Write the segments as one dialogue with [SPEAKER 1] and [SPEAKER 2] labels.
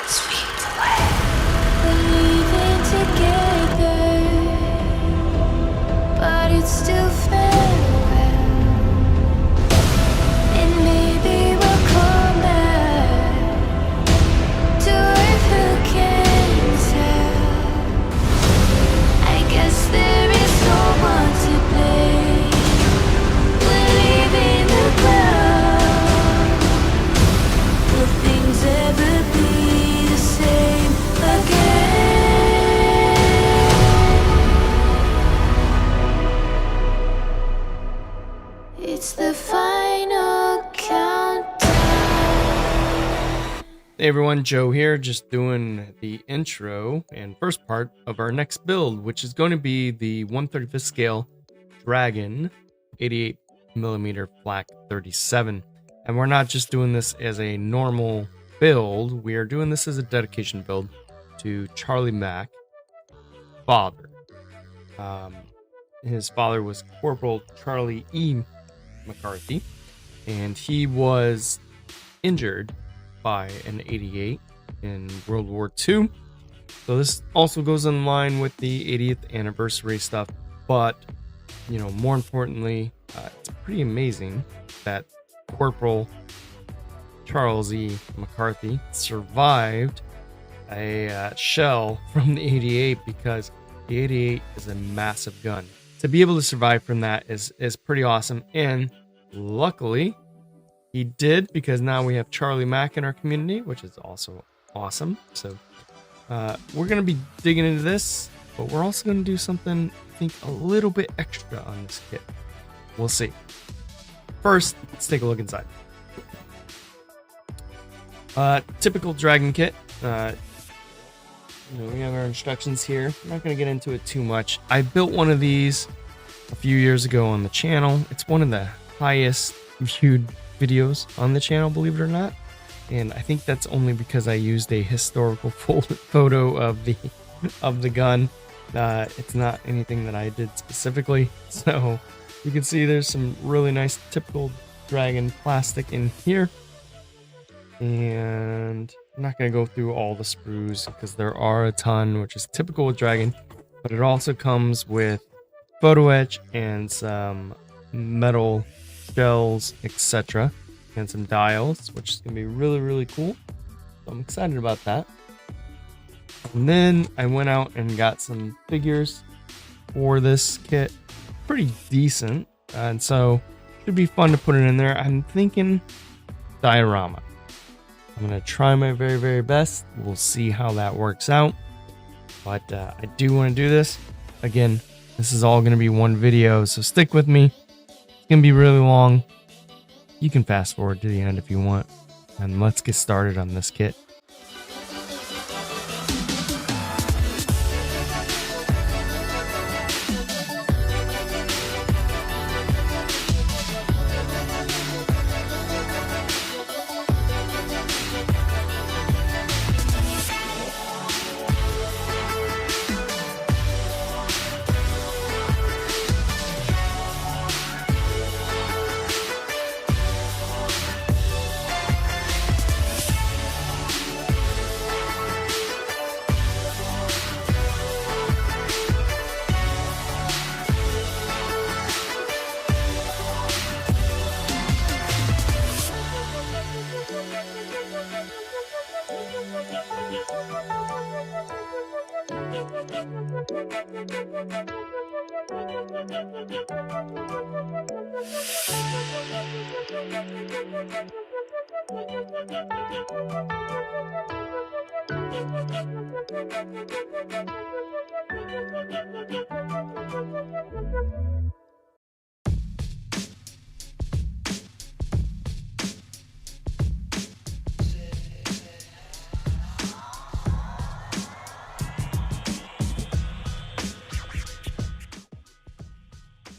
[SPEAKER 1] Sweet delay. Believing together, but it's still farewell. And maybe we'll come back to earth, who can tell? I guess there is no one to blame. We're leaving the ground. Will things ever be the same again? It's the final countdown.
[SPEAKER 2] Hey everyone, Joe here, just doing the intro and first part of our next build, which is going to be the 1/35th scale Dragon 88mm Flak 37. And we're not just doing this as a normal build, we are doing this as a dedication build to Charlie Mack, father. His father was Corporal Charlie E. McCarthy, and he was injured by an 88 in World War II. So this also goes in line with the 80th anniversary stuff, but you know, more importantly, it's pretty amazing that Corporal Charles E. McCarthy survived a shell from the 88, because the 88 is a massive gun. To be able to survive from that is pretty awesome, and luckily he did, because now we have Charlie Mack in our community, which is also awesome. So we're going to be digging into this, but we're also going to do something, I think, a little bit extra on this kit. We'll see. First, let's take a look inside. Typical Dragon kit. We have our instructions here. I'm not going to get into it too much. I built one of these a few years ago on the channel. It's one of the highest viewed videos on the channel, believe it or not. And I think that's only because I used a historical photo of the gun. It's not anything that I did specifically. So you can see there's some really nice typical Dragon plastic in here. And I'm not going to go through all the sprues because there are a ton, which is typical with Dragon. But it also comes with photo etch and some metal shells, etc. And some dials, which is going to be really, really cool. So I'm excited about that. And then I went out and got some figures for this kit. Pretty decent. And so it should be fun to put it in there. I'm thinking Diorama. I'm going to try my very, very best. We'll see how that works out. But I do want to do this. Again, this is all going to be one video, so stick with me. It's going to be really long. You can fast forward to the end if you want. And let's get started on this kit.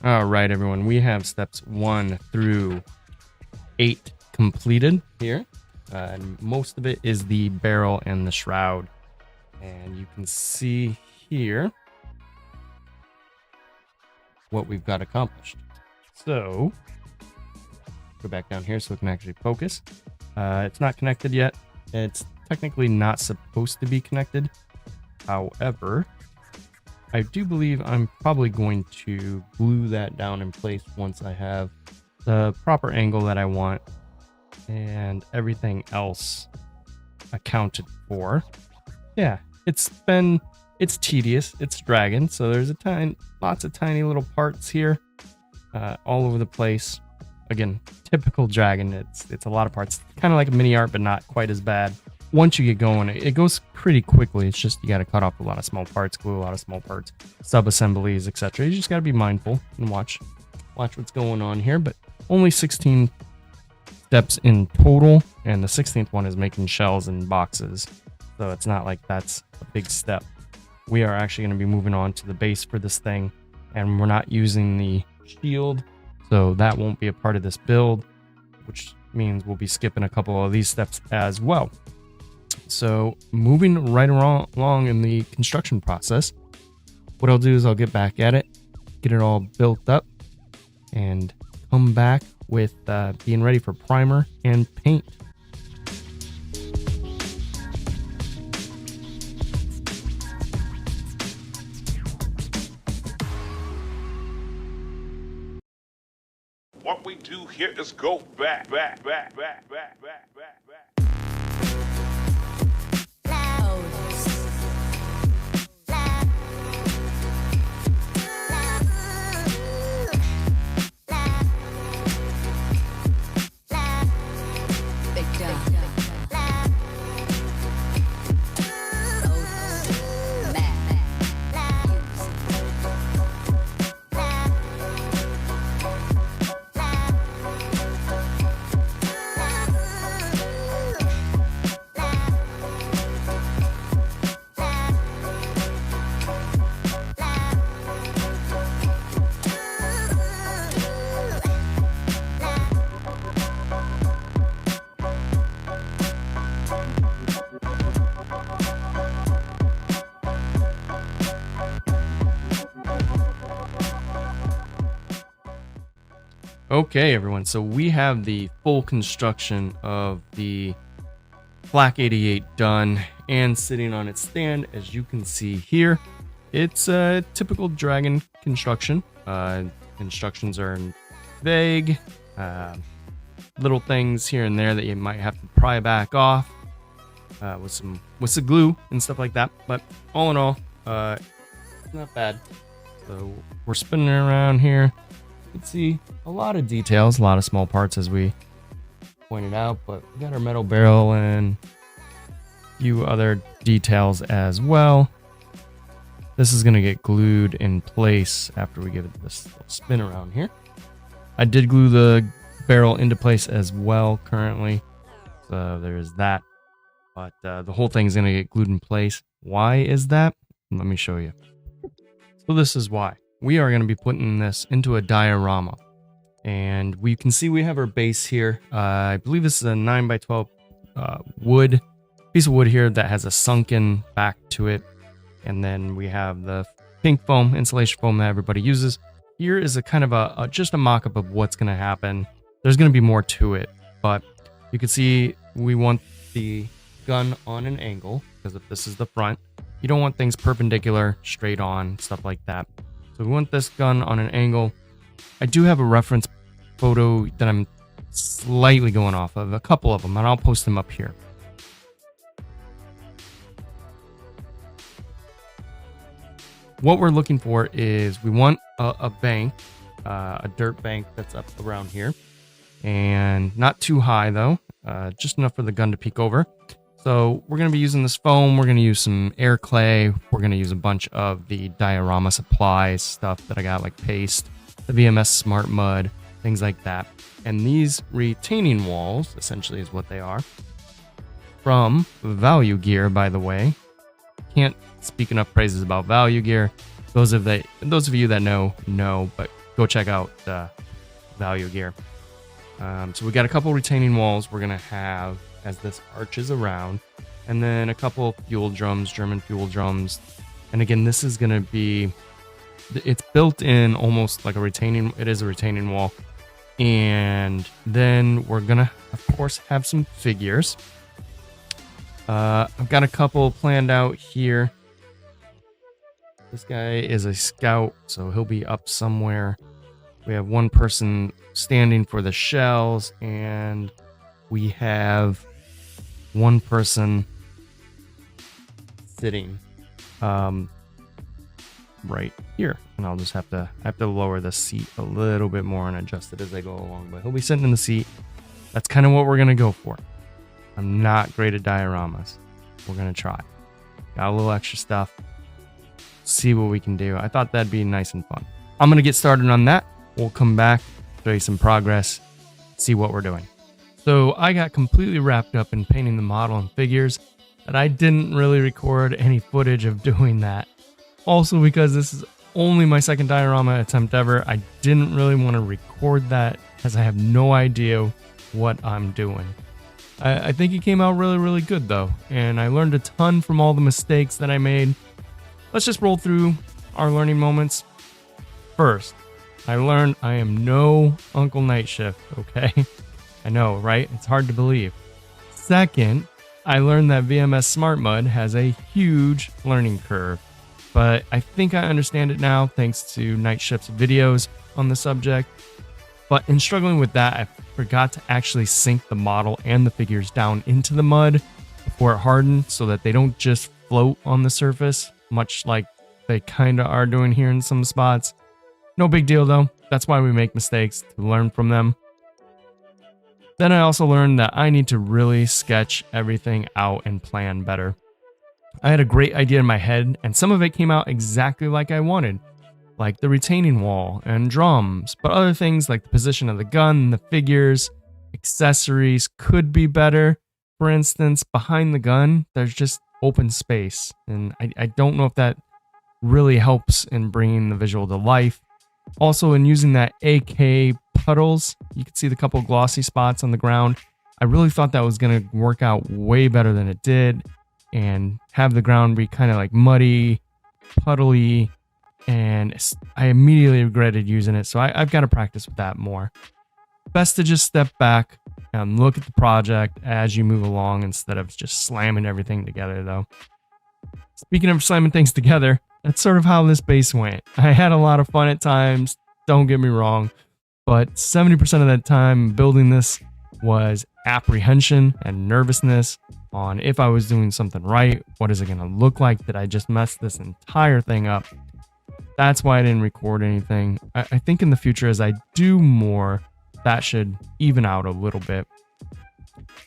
[SPEAKER 2] All right, everyone, we have steps 1 through 8 completed here. And most of it is the barrel and the shroud. And you can see here what we've got accomplished. So, go back down here so we can actually focus. It's not connected yet. It's technically not supposed to be connected. However, I do believe I'm probably going to glue that down in place once I have the proper angle that I want and everything else accounted for. Yeah, it's tedious, it's dragging, so there's lots of tiny little parts here, all over the place. Again, typical dragon. It's a lot of parts, kind of like a mini art, but not quite as bad. Once you get going, it goes pretty quickly. It's just you got to cut off a lot of small parts, glue a lot of small parts, sub assemblies, etc. You just got to be mindful and watch what's going on here. But only 16 steps in total, and the 16th one is making shells and boxes, so it's not like that's a big step. We are actually going to be moving on to the base for this thing, and we're not using the shield, so that won't be a part of this build, which means we'll be skipping a couple of these steps as well. So moving right along in the construction process, what I'll do is I'll get back at it, get it all built up, and come back with being ready for primer and paint.
[SPEAKER 3] What we do here is go back.
[SPEAKER 2] Okay, everyone, so we have the full construction of the Flak 88 done and sitting on its stand. As you can see here, it's a typical dragon construction. Instructions are vague, little things here and there that you might have to pry back off with some glue and stuff like that. But all in all, it's not bad. So we're spinning around here. You can see a lot of details, a lot of small parts as we pointed out, but we got our metal barrel and a few other details as well. This is going to get glued in place after we give it this little spin around here. I did glue the barrel into place as well currently, so there's that. But the whole thing is going to get glued in place. Why is that? Let me show you. So this is why. We are going to be putting this into a diorama. And we can see we have our base here. I believe this is a 9x12 piece of wood here that has a sunken back to it. And then we have the pink foam, insulation foam that everybody uses. Here is a kind of just a mock-up of what's going to happen. There's going to be more to it, but you can see we want the gun on an angle, because if this is the front, you don't want things perpendicular, straight on, stuff like that. So we want this gun on an angle. I do have a reference photo that I'm slightly going off of, a couple of them, and I'll post them up here. What we're looking for is we want a bank, a dirt bank that's up around here, and not too high though, just enough for the gun to peek over. So we're going to be using this foam, we're going to use some air clay, we're going to use a bunch of the diorama supplies, stuff that I got like paste, the VMS Smart Mud, things like that. And these retaining walls, essentially is what they are, from Value Gear, by the way. Can't speak enough praises about Value Gear. Those of you that know, but go check out Value Gear. So we got a couple retaining walls we're going to have as this arches around, and then a couple fuel drums, German fuel drums. And again, this is going to be, it's built in almost like it is a retaining wall. And then we're going to, of course, have some figures. I've got a couple planned out here. This guy is a scout, so he'll be up somewhere. We have one person standing for the shells, and we have one person sitting right here. And I'll just have to lower the seat a little bit more and adjust it as I go along. But he'll be sitting in the seat. That's kind of what we're going to go for. I'm not great at dioramas. We're going to try. Got a little extra stuff. See what we can do. I thought that'd be nice and fun. I'm going to get started on that. We'll come back, show you some progress, see what we're doing. So I got completely wrapped up in painting the model and figures that I didn't really record any footage of doing that. Also, because this is only my second diorama attempt ever, I didn't really want to record that as I have no idea what I'm doing. I think it came out really, really good though, and I learned a ton from all the mistakes that I made. Let's just roll through our learning moments. First, I learned I am no Uncle Night Shift, okay? I know, right? It's hard to believe. Second, I learned that VMS Smart Mud has a huge learning curve, but I think I understand it now thanks to Night Shift's videos on the subject. But in struggling with that, I forgot to actually sink the model and the figures down into the mud before it hardened so that they don't just float on the surface, much like they kind of are doing here in some spots. No big deal though. That's why we make mistakes, to learn from them. Then I also learned that I need to really sketch everything out and plan better. I had a great idea in my head, and some of it came out exactly like I wanted, like the retaining wall and drums, but other things like the position of the gun, the figures, accessories could be better. For instance, behind the gun, there's just open space, and I don't know if that really helps in bringing the visual to life. Also, in using that AK puddles, you can see the couple glossy spots on the ground. I really thought that was going to work out way better than it did, and have the ground be kind of like muddy, puddly, and I immediately regretted using it, so I've got to practice with that more. Best to just step back and look at the project as you move along instead of just slamming everything together though. Speaking of slamming things together, that's sort of how this base went. I had a lot of fun at times, don't get me wrong, but 70% of that time building this was apprehension and nervousness on if I was doing something right. What is it going to look like? Did I just mess this entire thing up? That's why I didn't record anything. I think in the future, as I do more, that should even out a little bit.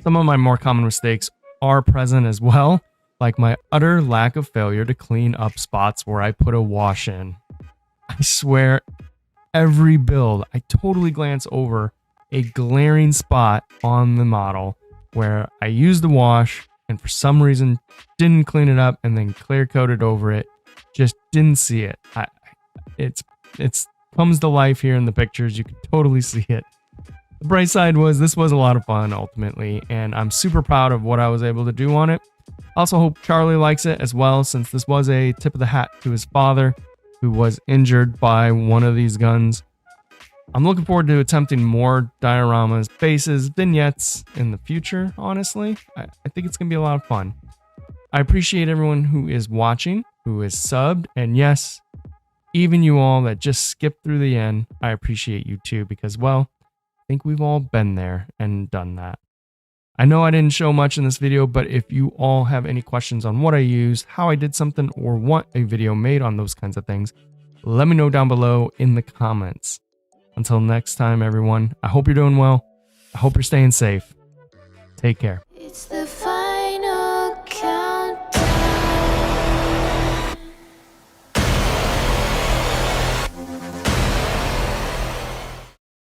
[SPEAKER 2] Some of my more common mistakes are present as well, like my utter lack of failure to clean up spots where I put a wash in. I swear, every build, I totally glance over a glaring spot on the model where I used the wash and for some reason didn't clean it up and then clear coated over it. Just didn't see it. It's comes to life here in the pictures. You can totally see it. The bright side was this was a lot of fun ultimately, and I'm super proud of what I was able to do on it. Also hope Charlie likes it as well, since this was a tip of the hat to his father, who was injured by one of these guns. I'm looking forward to attempting more dioramas, bases, vignettes in the future, honestly. I think it's going to be a lot of fun. I appreciate everyone who is watching, who is subbed, and yes, even you all that just skipped through the end, I appreciate you too, because, well, I think we've all been there and done that. I know I didn't show much in this video, but if you all have any questions on what I used, how I did something, or want a video made on those kinds of things, let me know down below in the comments. Until next time, everyone, I hope you're doing well. I hope you're staying safe. Take care.